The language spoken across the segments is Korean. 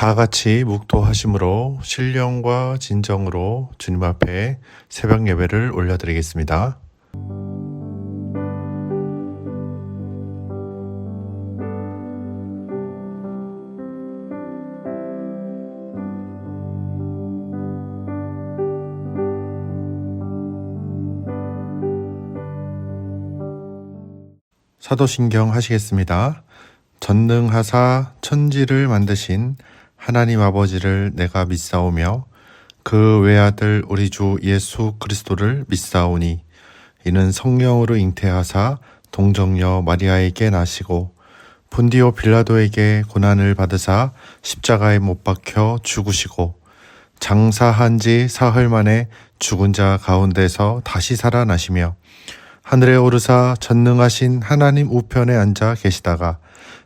다 같이 묵도하심으로 신령과 진정으로 주님 앞에 새벽 예배를 올려드리겠습니다. 사도신경 하시겠습니다. 전능하사 천지를 만드신 하나님 아버지를 내가 믿사오며 그 외아들 우리 주 예수 그리스도를 믿사오니 이는 성령으로 잉태하사 동정녀 마리아에게 나시고 본디오 빌라도에게 고난을 받으사 십자가에 못 박혀 죽으시고 장사한 지 사흘 만에 죽은 자 가운데서 다시 살아나시며 하늘에 오르사 전능하신 하나님 우편에 앉아 계시다가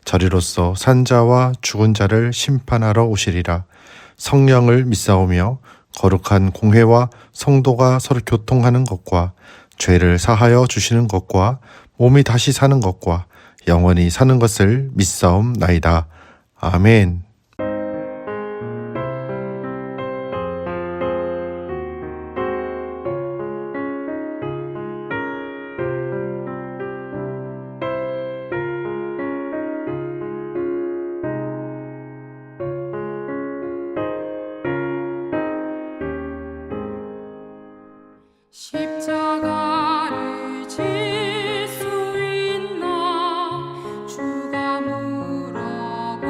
저리로서 산자와 죽은 자를 심판하러 오시리라. 성령을 믿사오며 거룩한 공회와 성도가 서로 교통하는 것과 죄를 사하여 주시는 것과 몸이 다시 사는 것과 영원히 사는 것을 믿사옵나이다. 아멘. 십자가를 질 수 있나 주가 물어보시네.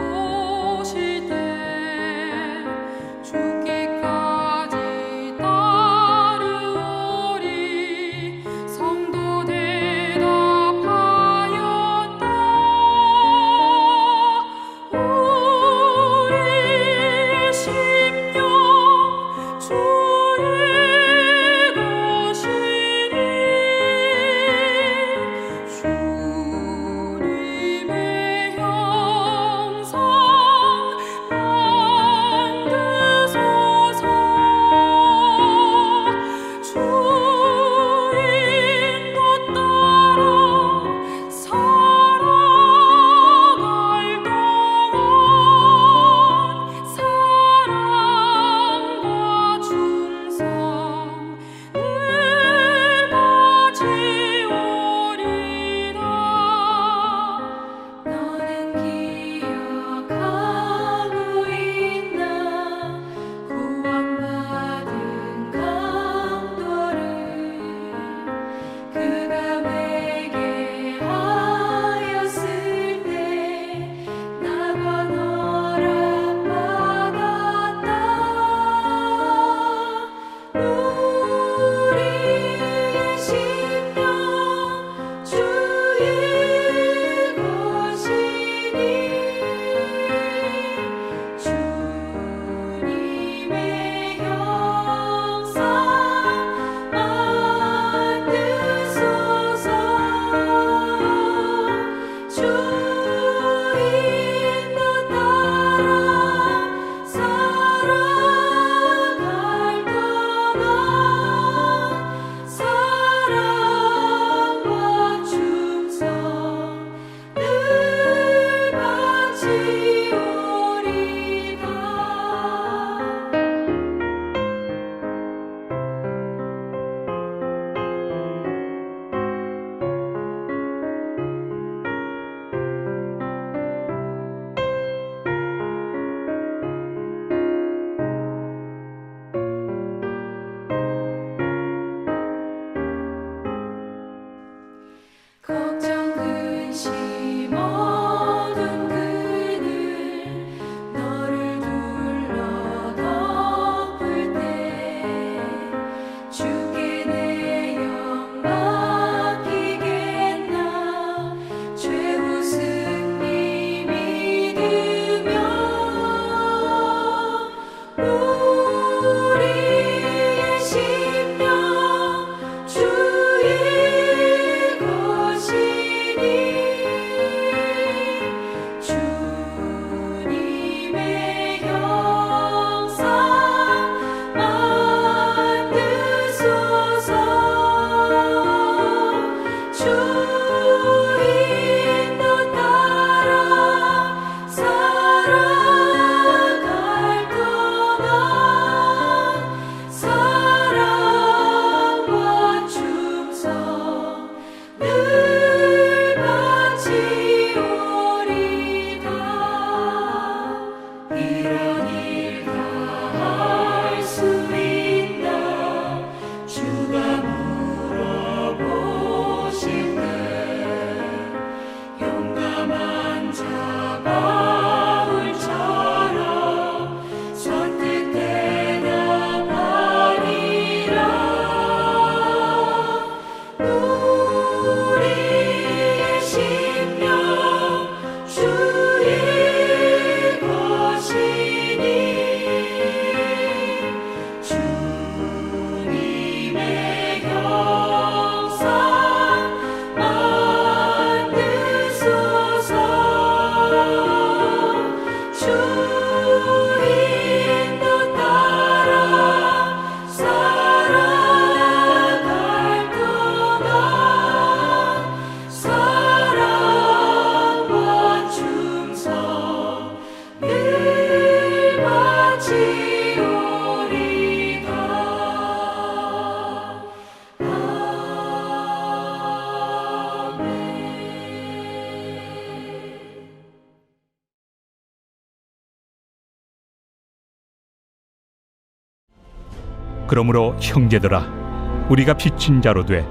그러므로 형제들아, 우리가 빚진 자로 돼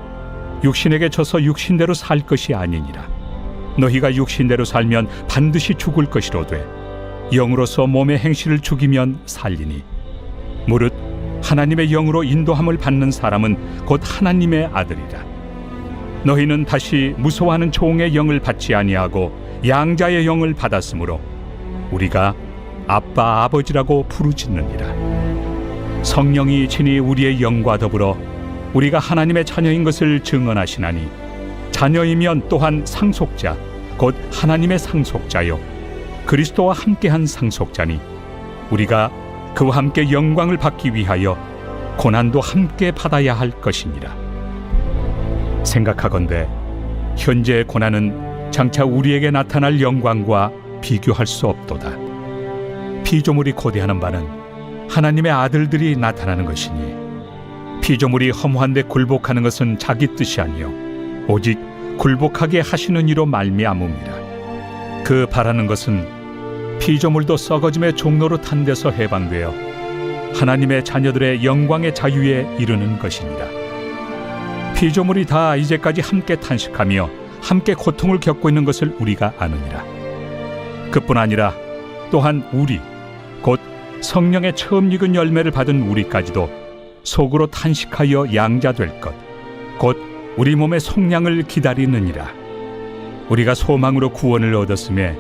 육신에게 져서 육신대로 살 것이 아니니라. 너희가 육신대로 살면 반드시 죽을 것이로되 영으로서 몸의 행실을 죽이면 살리니, 무릇 하나님의 영으로 인도함을 받는 사람은 곧 하나님의 아들이라. 너희는 다시 무서워하는 종의 영을 받지 아니하고 양자의 영을 받았으므로 우리가 아빠 아버지라고 부르짖느니라. 성령이 친히 우리의 영과 더불어 우리가 하나님의 자녀인 것을 증언하시나니, 자녀이면 또한 상속자 곧 하나님의 상속자요 그리스도와 함께한 상속자니, 우리가 그와 함께 영광을 받기 위하여 고난도 함께 받아야 할 것이니라. 생각하건대 현재의 고난은 장차 우리에게 나타날 영광과 비교할 수 없도다. 피조물이 고대하는 바는 하나님의 아들들이 나타나는 것이니, 피조물이 허무한데 굴복하는 것은 자기 뜻이 아니요 오직 굴복하게 하시는 이로 말미암음이라. 그 바라는 것은 피조물도 썩어짐의 종로로 탄 데서 해방되어 하나님의 자녀들의 영광의 자유에 이르는 것이니라. 피조물이 다 이제까지 함께 탄식하며 함께 고통을 겪고 있는 것을 우리가 아느니라. 그뿐 아니라 또한 우리 곧 성령의 처음 익은 열매를 받은 우리까지도 속으로 탄식하여 양자될 것 곧 우리 몸의 속량을 기다리느니라. 우리가 소망으로 구원을 얻었음에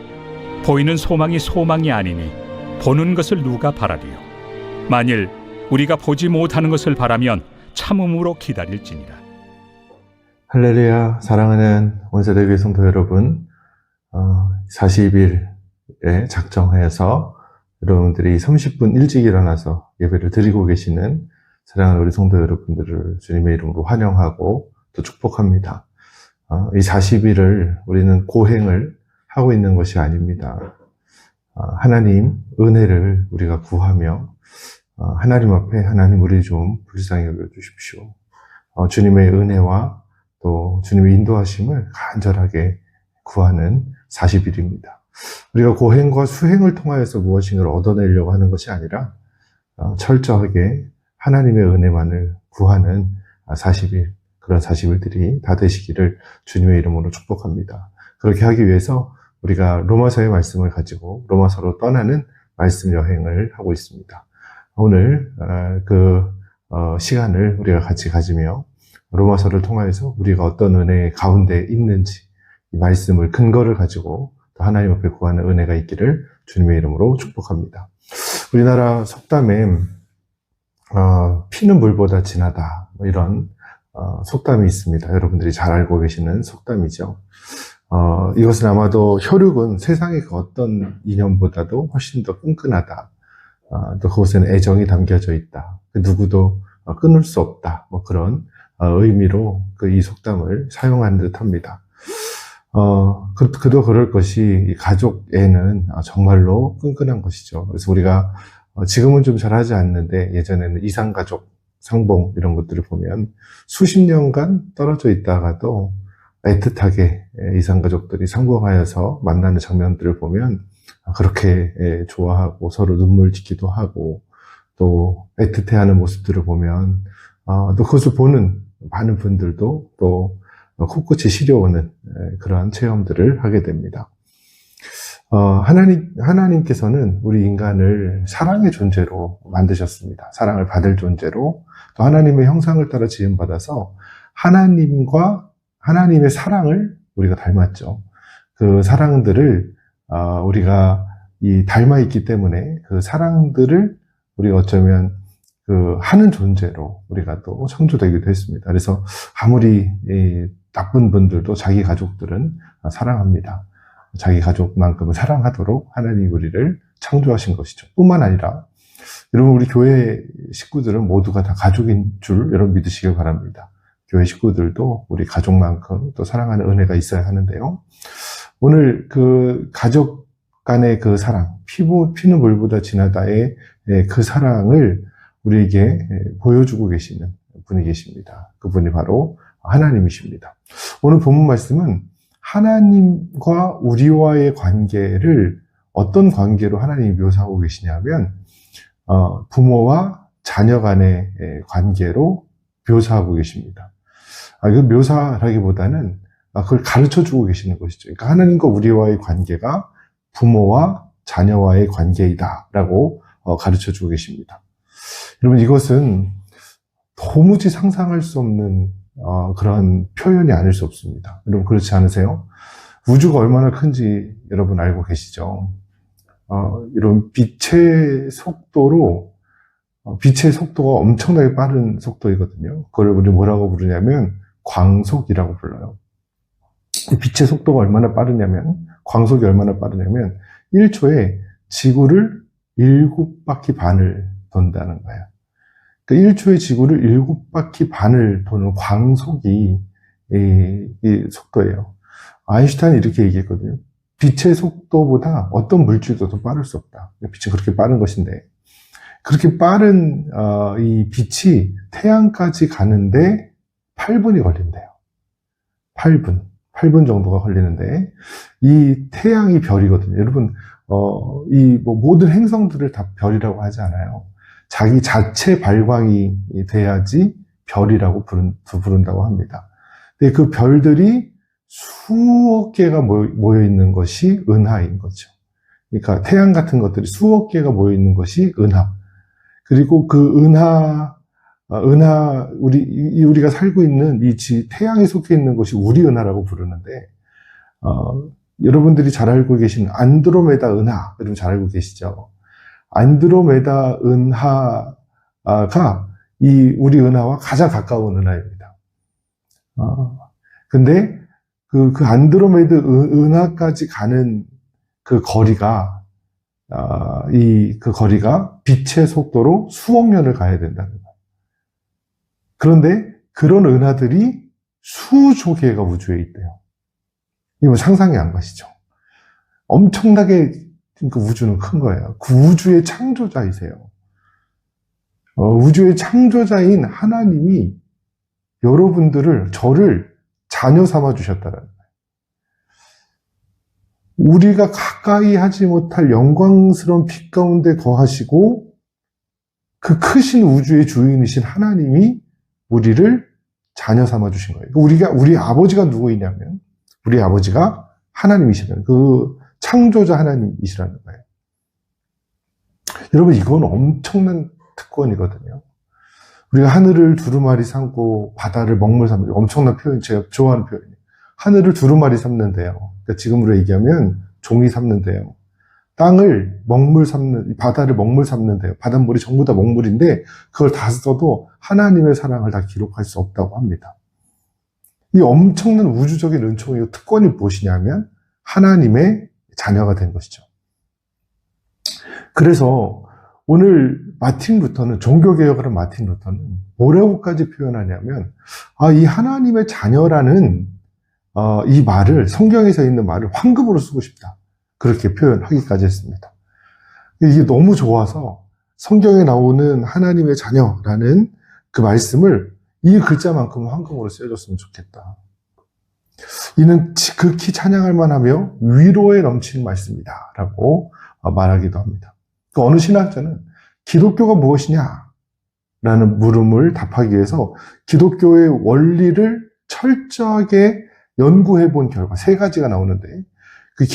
보이는 소망이 소망이 아니니 보는 것을 누가 바라리요. 만일 우리가 보지 못하는 것을 바라면 참음으로 기다릴지니라. 할렐루야. 사랑하는 온세대교회 성도 여러분, 40일에 작정해서 여러분들이 30분 일찍 일어나서 예배를 드리고 계시는 사랑하는 우리 성도 여러분들을 주님의 이름으로 환영하고 또 축복합니다. 이 40일을 우리는 고행을 하고 있는 것이 아닙니다. 하나님 은혜를 우리가 구하며 하나님 앞에 하나님 우리 좀 불쌍히 여겨주십시오. 주님의 은혜와 또 주님의 인도하심을 간절하게 구하는 40일입니다. 우리가 고행과 수행을 통하여서 무엇인가를 얻어내려고 하는 것이 아니라 철저하게 하나님의 은혜만을 구하는 40일, 그런 40일들이 다 되시기를 주님의 이름으로 축복합니다. 그렇게 하기 위해서 우리가 로마서의 말씀을 가지고 로마서로 떠나는 말씀 여행을 하고 있습니다. 오늘 그 시간을 우리가 같이 가지며 로마서를 통하여서 우리가 어떤 은혜 가운데 있는지 이 말씀을 근거를 가지고 또 하나님 앞에 구하는 은혜가 있기를 주님의 이름으로 축복합니다. 우리나라 속담에 피는 물보다 진하다, 이런 속담이 있습니다. 여러분들이 잘 알고 계시는 속담이죠. 이것은 아마도 혈육은 세상의 그 어떤 이념보다도 훨씬 더 끈끈하다. 또 그것에는 애정이 담겨져 있다. 그 누구도 끊을 수 없다. 그런 의미로 이 속담을 사용한 듯 합니다. 그도 그럴 것이 이 가족애는 정말로 끈끈한 것이죠. 그래서 우리가 지금은 좀 잘하지 않는데 예전에는 이상가족, 상봉 이런 것들을 보면 수십 년간 떨어져 있다가도 애틋하게 이상가족들이 상봉하여서 만나는 장면들을 보면 그렇게 좋아하고 서로 눈물 짓기도 하고 또 애틋해하는 모습들을 보면 또 그것을 보는 많은 분들도 또 코끝이 시려오는 그러한 체험들을 하게 됩니다. 하나님께서는 우리 인간을 사랑의 존재로 만드셨습니다. 사랑을 받을 존재로, 또 하나님의 형상을 따라 지음받아서 하나님의 사랑을 우리가 닮았죠. 그 사랑들을 우리가 닮아 있기 때문에 그 사랑들을 우리가 어쩌면 하는 존재로 우리가 또 창조되기도 했습니다. 그래서 아무리 나쁜 분들도 자기 가족들은 사랑합니다. 자기 가족만큼은 사랑하도록 하나님이 우리를 창조하신 것이죠. 뿐만 아니라 여러분, 우리 교회 식구들은 모두가 다 가족인 줄 여러분 믿으시길 바랍니다. 교회 식구들도 우리 가족만큼 또 사랑하는 은혜가 있어야 하는데요. 오늘 그 가족 간의 그 사랑, 피는 물보다 진하다의 그 사랑을 우리에게 보여주고 계시는 분이 계십니다. 그분이 바로 하나님이십니다. 오늘 본문 말씀은 하나님과 우리와의 관계를 어떤 관계로 하나님이 묘사하고 계시냐면 부모와 자녀 간의 관계로 묘사하고 계십니다. 이거 묘사라기보다는 그걸 가르쳐 주고 계시는 것이죠. 그러니까 하나님과 우리와의 관계가 부모와 자녀와의 관계이다라고 가르쳐 주고 계십니다. 여러분, 이것은 도무지 상상할 수 없는 그런 표현이 아닐 수 없습니다. 여러분, 그렇지 않으세요? 우주가 얼마나 큰지 여러분 알고 계시죠? 이런 빛의 속도가 엄청나게 빠른 속도이거든요. 그걸 우리 뭐라고 부르냐면 광속이라고 불러요. 빛의 속도가 얼마나 빠르냐면, 광속이 얼마나 빠르냐면 1초에 지구를 7바퀴 반을 돈다는 거예요. 그러니까 1초에 지구를 7바퀴 반을 도는 광속이 이 속도예요. 아인슈타인이 이렇게 얘기했거든요. 빛의 속도보다 어떤 물질도 더 빠를 수 없다. 빛은 그렇게 빠른 것인데, 그렇게 빠른 이 빛이 태양까지 가는데 8분이 걸린대요. 8분 정도가 걸리는데, 이 태양이 별이거든요. 여러분, 모든 행성들을 다 별이라고 하지 않아요. 자기 자체 발광이 돼야지 별이라고 부른다고 합니다. 근데 그 별들이 수억 개가 모여 있는 것이 은하인 거죠. 그러니까 태양 같은 것들이 수억 개가 모여 있는 것이 은하. 그리고 그 우리가 살고 있는 이 태양에 속해 있는 것이 우리 은하라고 부르는데, 여러분들이 잘 알고 계신 안드로메다 은하, 여러분 잘 알고 계시죠? 안드로메다 은하가 우리 은하와 가장 가까운 은하입니다. 근데 그 안드로메다 은하까지 가는 그 거리가, 그 거리가 빛의 속도로 수억 년을 가야 된다는 거예요. 그런데 그런 은하들이 수조 개가 우주에 있대요. 이거 상상이 안 가시죠? 엄청나게 그 우주는 큰 거예요. 그 우주의 창조자이세요. 우주의 창조자인 하나님이 저를 자녀 삼아 주셨다는 거예요. 우리가 가까이 하지 못할 영광스러운 빛 가운데 거하시고, 그 크신 우주의 주인이신 하나님이 우리를 자녀 삼아 주신 거예요. 우리 아버지가 누구이냐면, 우리 아버지가 하나님이시라는, 그 창조자 하나님이시라는 거예요. 여러분, 이건 엄청난 특권이거든요. 우리가 하늘을 두루마리 삼고 바다를 먹물 삼는, 엄청난 표현, 제가 좋아하는 표현이에요. 하늘을 두루마리 삼는데요. 그러니까 지금으로 얘기하면 종이 삼는데요. 바다를 먹물 삼는데요. 바닷물이 전부 다 먹물인데 그걸 다 써도 하나님의 사랑을 다 기록할 수 없다고 합니다. 이 엄청난 우주적인 은총의 특권이 무엇이냐면 하나님의 자녀가 된 것이죠. 그래서 오늘 종교개혁을 한 마틴 루터는 뭐라고까지 표현하냐면, 이 하나님의 자녀라는 이 말을, 성경에서 있는 말을 황급으로 쓰고 싶다. 그렇게 표현하기까지 했습니다. 이게 너무 좋아서 성경에 나오는 하나님의 자녀라는 그 말씀을 이 글자만큼 황급으로 쓰여줬으면 좋겠다. 이는 극히 찬양할 만하며 위로에 넘치는 말씀이다 라고 말하기도 합니다. 어느 신학자는 기독교가 무엇이냐 라는 물음을 답하기 위해서 기독교의 원리를 철저하게 연구해 본 결과 3가지가 나오는데, 그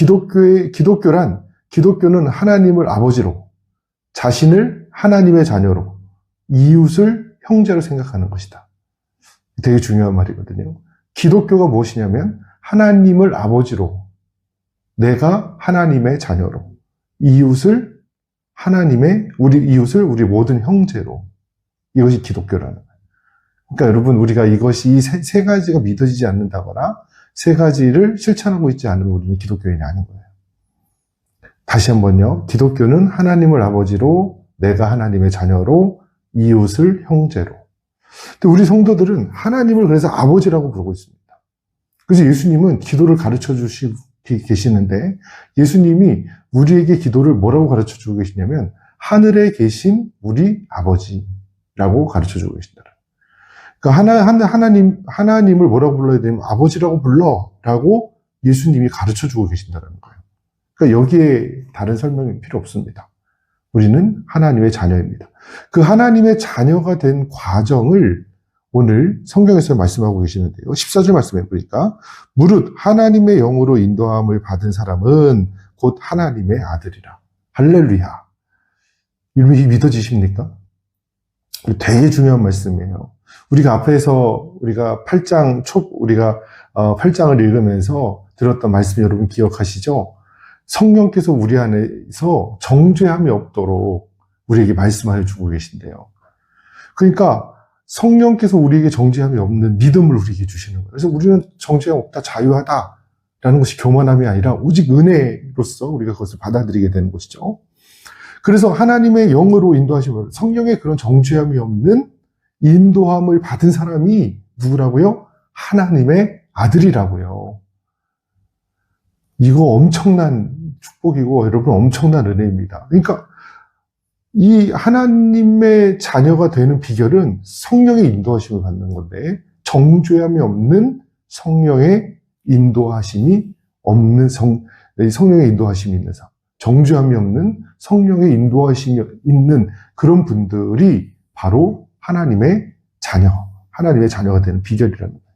기독교는 하나님을 아버지로, 자신을 하나님의 자녀로, 이웃을 형제로 생각하는 것이다. 되게 중요한 말이거든요. 기독교가 무엇이냐면 하나님을 아버지로, 내가 하나님의 자녀로, 우리 이웃을 우리 모든 형제로, 이것이 기독교라는 거예요. 그러니까 여러분, 우리가 이것이 이 세 가지가 믿어지지 않는다거나 3가지를 실천하고 있지 않으면 우리는 기독교인이 아닌 거예요. 다시 한번요. 기독교는 하나님을 아버지로, 내가 하나님의 자녀로, 이웃을 형제로. 근데 우리 성도들은 하나님을 그래서 아버지라고 부르고 있습니다. 그래서 예수님은 기도를 가르쳐 주시고 계시는데, 예수님이 우리에게 기도를 뭐라고 가르쳐 주고 계시냐면 하늘에 계신 우리 아버지라고 가르쳐 주고 계신다. 그러니까 하나님을 뭐라고 불러야 되냐면 아버지라고 불러라고 예수님이 가르쳐 주고 계신다는 거예요. 그러니까 여기에 다른 설명이 필요 없습니다. 우리는 하나님의 자녀입니다. 그 하나님의 자녀가 된 과정을 오늘 성경에서 말씀하고 계시는데요. 14절 말씀해 보니까 무릇 하나님의 영으로 인도함을 받은 사람은 곧 하나님의 아들이라. 할렐루야. 이름이 믿어지십니까? 되게 중요한 말씀이에요. 우리가 앞에서 우리가 8장을 읽으면서 들었던 말씀 여러분 기억하시죠? 성령께서 우리 안에서 정죄함이 없도록 우리에게 말씀하여 주고 계신데요. 그러니까 성령께서 우리에게 정죄함이 없는 믿음을 우리에게 주시는 거예요. 그래서 우리는 정죄함 없다, 자유하다라는 것이 교만함이 아니라 오직 은혜로서 우리가 그것을 받아들이게 되는 것이죠. 그래서 하나님의 영으로 인도하시면 성령의 그런 정죄함이 없는 인도함을 받은 사람이 누구라고요? 하나님의 아들이라고요. 이거 엄청난 축복이고 여러분 엄청난 은혜입니다. 그러니까 이 하나님의 자녀가 되는 비결은 성령의 인도하심을 받는 건데 정죄함이 없는 성령의 인도하심이 없는 성령의 인도하심이 있는 삶, 정죄함이 없는 성령의 인도하심이 있는 그런 분들이 바로 하나님의 자녀가 되는 비결이라는 거예요.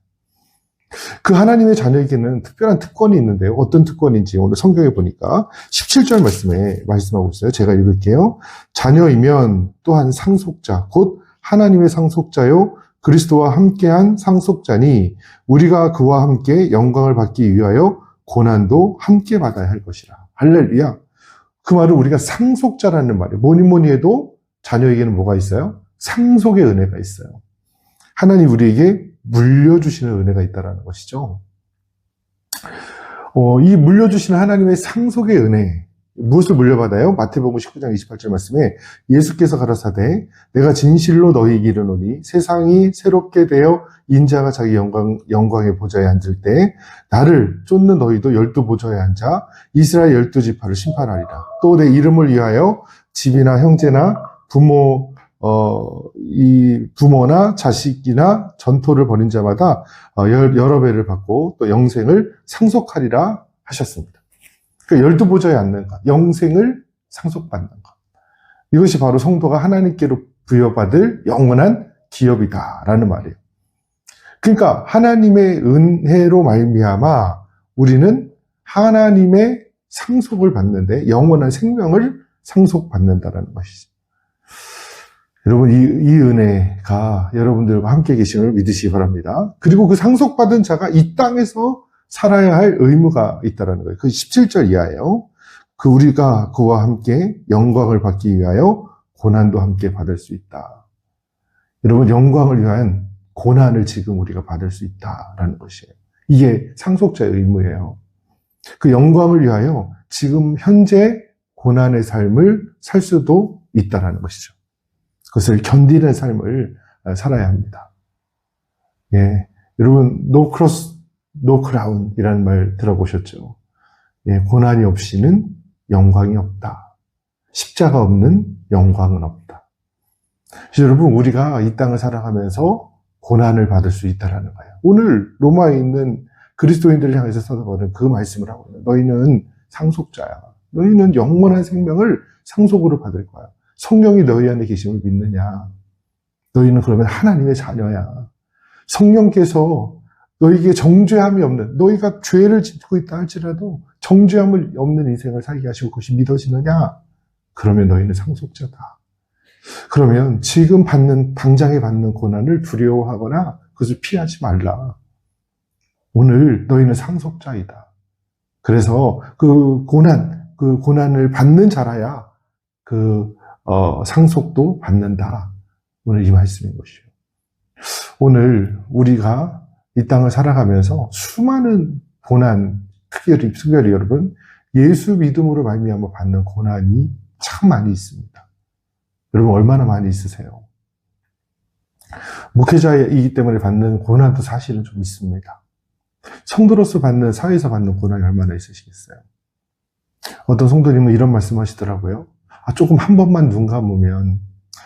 그 하나님의 자녀에게는 특별한 특권이 있는데요. 어떤 특권인지 오늘 성경에 보니까 17절 말씀에 말씀하고 있어요. 제가 읽을게요. 자녀이면 또한 상속자, 곧 하나님의 상속자요 그리스도와 함께한 상속자니 우리가 그와 함께 영광을 받기 위하여 고난도 함께 받아야 할 것이라. 할렐루야. 그 말은 우리가 상속자라는 말이에요. 뭐니 해도 자녀에게는 뭐가 있어요? 상속의 은혜가 있어요. 하나님 우리에게 물려주시는 은혜가 있다는 것이죠. 이 물려주시는 하나님의 상속의 은혜, 무엇을 물려받아요? 마태복음 19장 28절 말씀에 예수께서 가라사대 내가 진실로 너희에게 이르노니 세상이 새롭게 되어 인자가 자기 영광의 보좌에 앉을 때 나를 쫓는 너희도 12보좌에 앉아 이스라엘 12지파를 심판하리라. 또 내 이름을 위하여 집이나 형제나 부모나 자식이나 전토를 벌인 자마다 여러 배를 받고 또 영생을 상속하리라 하셨습니다. 그러니까 12보좌에 앉는 것, 영생을 상속받는 것. 이것이 바로 성도가 하나님께로 부여받을 영원한 기업이다라는 말이에요. 그러니까 하나님의 은혜로 말미암아 우리는 하나님의 상속을 받는데 영원한 생명을 상속받는다라는 것이죠. 여러분 이 은혜가 여러분들과 함께 계심을 믿으시기 바랍니다. 그리고 그 상속받은 자가 이 땅에서 살아야 할 의무가 있다는 거예요. 그 17절 이하예요. 우리가 그와 함께 영광을 받기 위하여 고난도 함께 받을 수 있다. 여러분 영광을 위한 고난을 지금 우리가 받을 수 있다라는 것이에요. 이게 상속자의 의무예요. 그 영광을 위하여 지금 현재 고난의 삶을 살 수도 있다라는 것이죠. 그것을 견디는 삶을 살아야 합니다. 예, 여러분 no cross, no crown이라는 말 들어보셨죠? 예, 고난이 없이는 영광이 없다. 십자가 없는 영광은 없다. 그래서 여러분 우리가 이 땅을 살아가면서 고난을 받을 수 있다라는 거예요. 오늘 로마에 있는 그리스도인들을 향해서 써서는 그 말씀을 하고 있는 너희는 상속자야. 너희는 영원한 생명을 상속으로 받을 거야. 성령이 너희 안에 계심을 믿느냐? 너희는 그러면 하나님의 자녀야. 성령께서 너희에게 정죄함이 없는, 너희가 죄를 짓고 있다 할지라도 정죄함을 없는 인생을 살게 하시고 그것이 믿어지느냐? 그러면 너희는 상속자다. 그러면 지금 당장에 받는 고난을 두려워하거나 그것을 피하지 말라. 오늘 너희는 상속자이다. 그래서 그 고난을 받는 자라야 상속도 받는다. 오늘 이 말씀인 것이에요. 오늘 우리가 이 땅을 살아가면서 수많은 고난, 특별히 여러분, 예수 믿음으로 말미암아 받는 고난이 참 많이 있습니다. 여러분 얼마나 많이 있으세요? 목회자이기 때문에 받는 고난도 사실은 좀 있습니다. 성도로서 받는, 사회에서 받는 고난이 얼마나 있으시겠어요? 어떤 성도님은 이런 말씀 하시더라고요. 조금 한 번만 눈 감으면,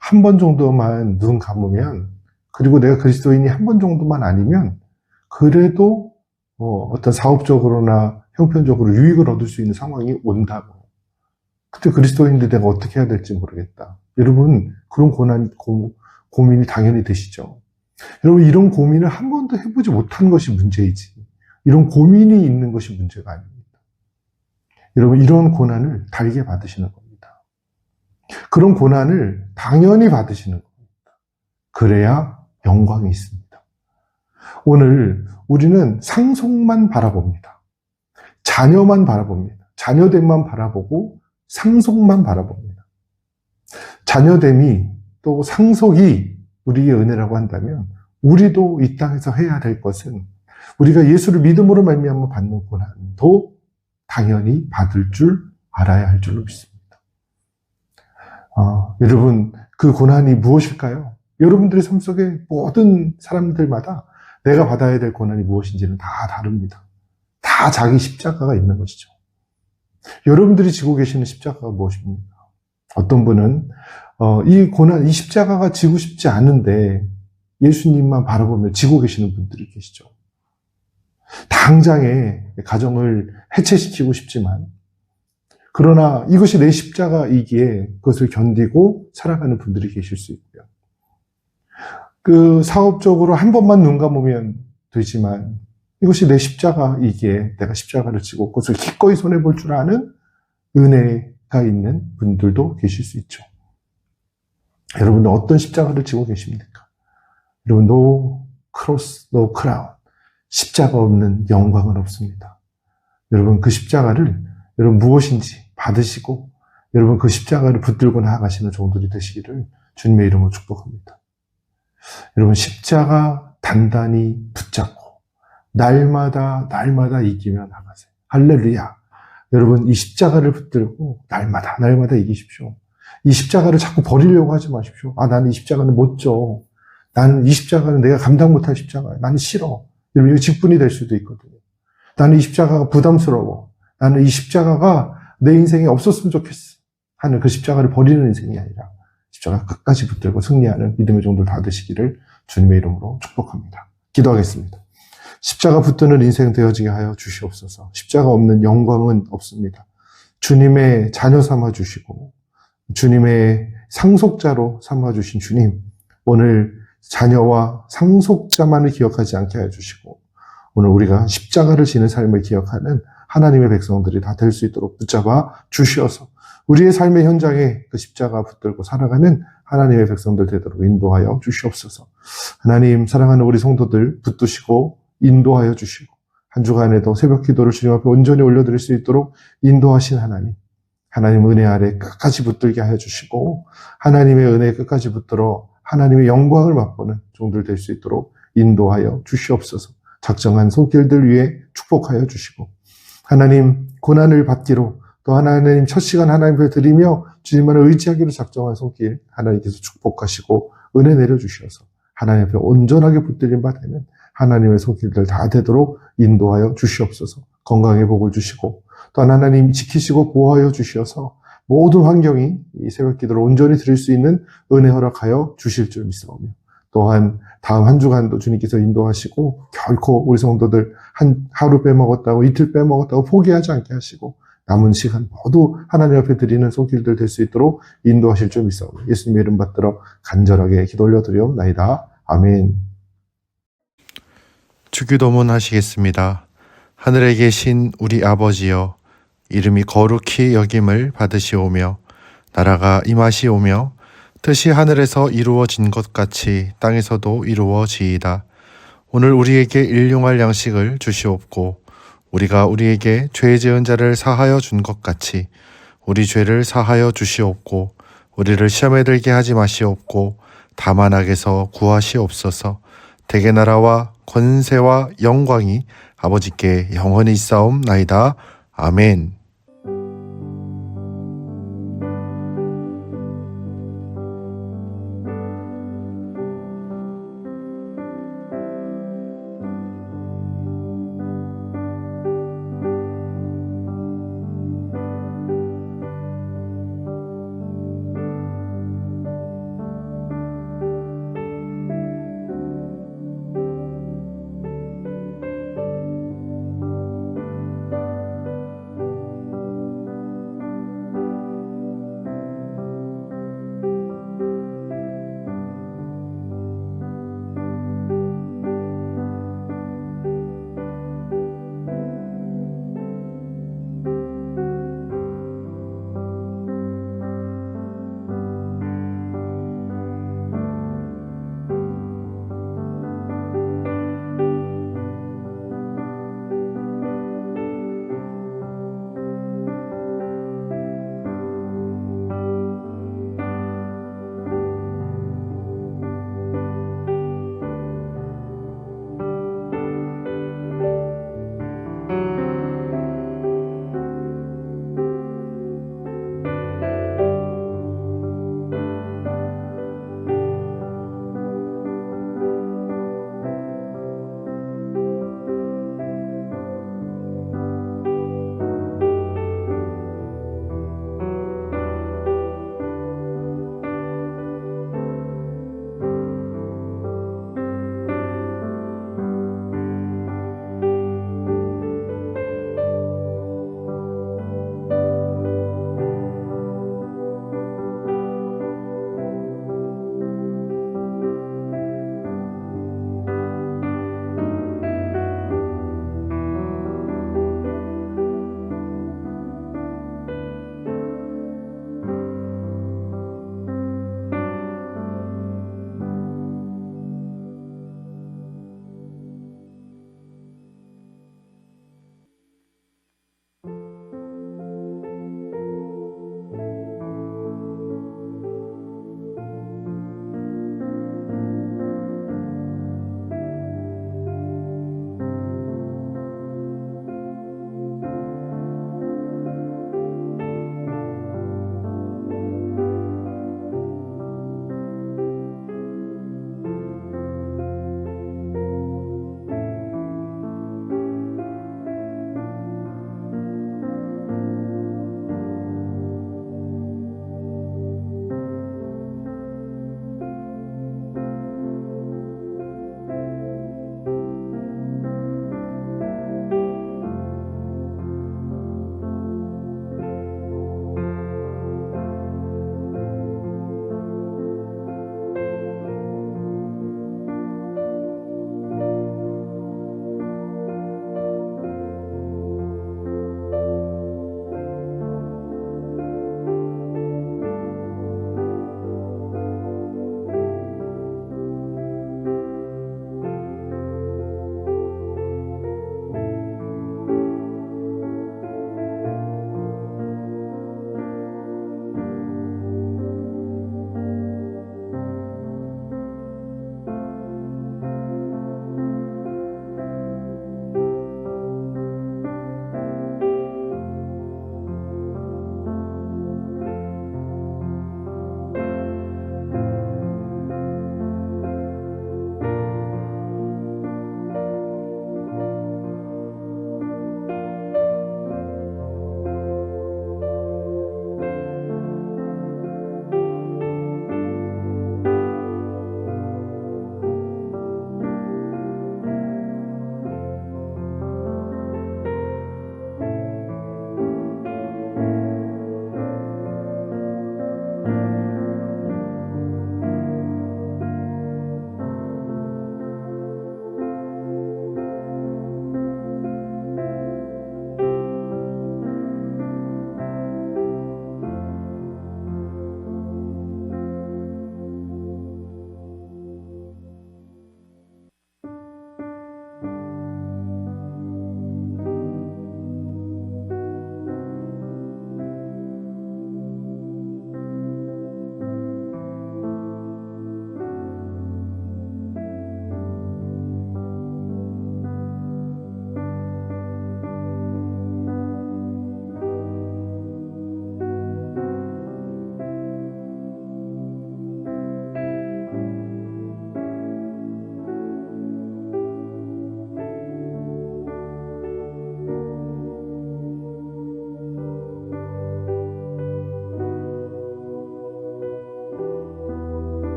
한 번 정도만 눈 감으면, 그리고 내가 그리스도인이 한 번 정도만 아니면, 그래도 어떤 사업적으로나 형편적으로 유익을 얻을 수 있는 상황이 온다고. 그때 그리스도인인데 내가 어떻게 해야 될지 모르겠다. 여러분, 그런 고민이 당연히 되시죠. 여러분, 이런 고민을 한 번도 해보지 못한 것이 문제이지, 이런 고민이 있는 것이 문제가 아닙니다. 여러분, 이런 고난을 달게 받으시는 겁니다. 그런 고난을 당연히 받으시는 겁니다. 그래야 영광이 있습니다. 오늘 우리는 상속만 바라봅니다. 자녀만 바라봅니다. 자녀됨만 바라보고 상속만 바라봅니다. 자녀됨이 또 상속이 우리의 은혜라고 한다면 우리도 이 땅에서 해야 될 것은 우리가 예수를 믿음으로 말미암아 받는 고난도 당연히 받을 줄 알아야 할 줄로 믿습니다. 여러분, 그 고난이 무엇일까요? 여러분들의 삶 속에 모든 사람들마다 내가 받아야 될 고난이 무엇인지는 다 다릅니다. 다 자기 십자가가 있는 것이죠. 여러분들이 지고 계시는 십자가가 무엇입니까? 어떤 분은 이 십자가가 지고 싶지 않은데 예수님만 바라보며 지고 계시는 분들이 계시죠. 당장에 가정을 해체시키고 싶지만, 그러나 이것이 내 십자가이기에 그것을 견디고 살아가는 분들이 계실 수 있고요. 그 사업적으로 한 번만 눈 감으면 되지만 이것이 내 십자가이기에 내가 십자가를 지고 그것을 기꺼이 손해볼 줄 아는 은혜가 있는 분들도 계실 수 있죠. 여러분들 어떤 십자가를 지고 계십니까? 여러분, no cross, no crown. 십자가 없는 영광은 없습니다. 여러분, 그 십자가를 여러분 무엇인지 받으시고 여러분 그 십자가를 붙들고 나아가시는 종들이 되시기를 주님의 이름으로 축복합니다. 여러분, 십자가 단단히 붙잡고 날마다 이기며 나가세요. 할렐루야. 여러분, 이 십자가를 붙들고 날마다 이기십시오. 이 십자가를 자꾸 버리려고 하지 마십시오. 나는 이 십자가는 못 져. 나는 이 십자가는 내가 감당 못할 십자가야. 나는 싫어. 여러분, 이거 직분이 될 수도 있거든요. 나는 이 십자가가 부담스러워. 나는 이 십자가가 내 인생에 없었으면 좋겠어 하는 그 십자가를 버리는 인생이 아니라 십자가 끝까지 붙들고 승리하는 믿음의 종들 다 되시기를 주님의 이름으로 축복합니다. 기도하겠습니다. 십자가 붙드는 인생 되어지게 하여 주시옵소서. 십자가 없는 영광은 없습니다. 주님의 자녀 삼아 주시고 주님의 상속자로 삼아 주신 주님, 오늘 자녀와 상속자만을 기억하지 않게 하여 주시고 오늘 우리가 십자가를 지는 삶을 기억하는 하나님의 백성들이 다 될 수 있도록 붙잡아 주시어서 우리의 삶의 현장에 그 십자가 붙들고 살아가는 하나님의 백성들 되도록 인도하여 주시옵소서. 하나님, 사랑하는 우리 성도들 붙드시고 인도하여 주시고 한 주간에도 새벽 기도를 주님 앞에 온전히 올려드릴 수 있도록 인도하신 하나님 은혜 아래 끝까지 붙들게 하여 주시고 하나님의 은혜에 끝까지 붙들어 하나님의 영광을 맛보는 종들 될 수 있도록 인도하여 주시옵소서. 작정한 손길들 위해 축복하여 주시고 하나님, 고난을 받기로 또 하나님 첫 시간 하나님 앞에 드리며 주님만을 의지하기로 작정한 손길 하나님께서 축복하시고 은혜 내려주셔서 하나님 앞에 온전하게 붙들림 바 되는 하나님의 손길들 다 되도록 인도하여 주시옵소서. 건강의 복을 주시고 또 하나님 지키시고 보호하여 주시어서 모든 환경이 이 새벽 기도를 온전히 드릴 수 있는 은혜 허락하여 주실 줄 믿사오며 또한 다음 한 주간도 주님께서 인도하시고 결코 우리 성도들 하루 빼먹었다고 이틀 빼먹었다고 포기하지 않게 하시고 남은 시간 모두 하나님 앞에 드리는 손길들 될 수 있도록 인도하실 줄 믿사오며 예수님의 이름 받들어 간절하게 기도 올려드리옵나이다. 아멘. 주기도문 하시겠습니다. 하늘에 계신 우리 아버지여, 이름이 거룩히 여김을 받으시오며 나라가 임하시오며 뜻이 하늘에서 이루어진 것 같이 땅에서도 이루어지이다. 오늘 우리에게 일용할 양식을 주시옵고 우리가 우리에게 죄 지은 자를 사하여 준 것 같이 우리 죄를 사하여 주시옵고 우리를 시험에 들게 하지 마시옵고 다만 악에서 구하시옵소서. 대개 나라와 권세와 영광이 아버지께 영원히 있사옵나이다. 아멘.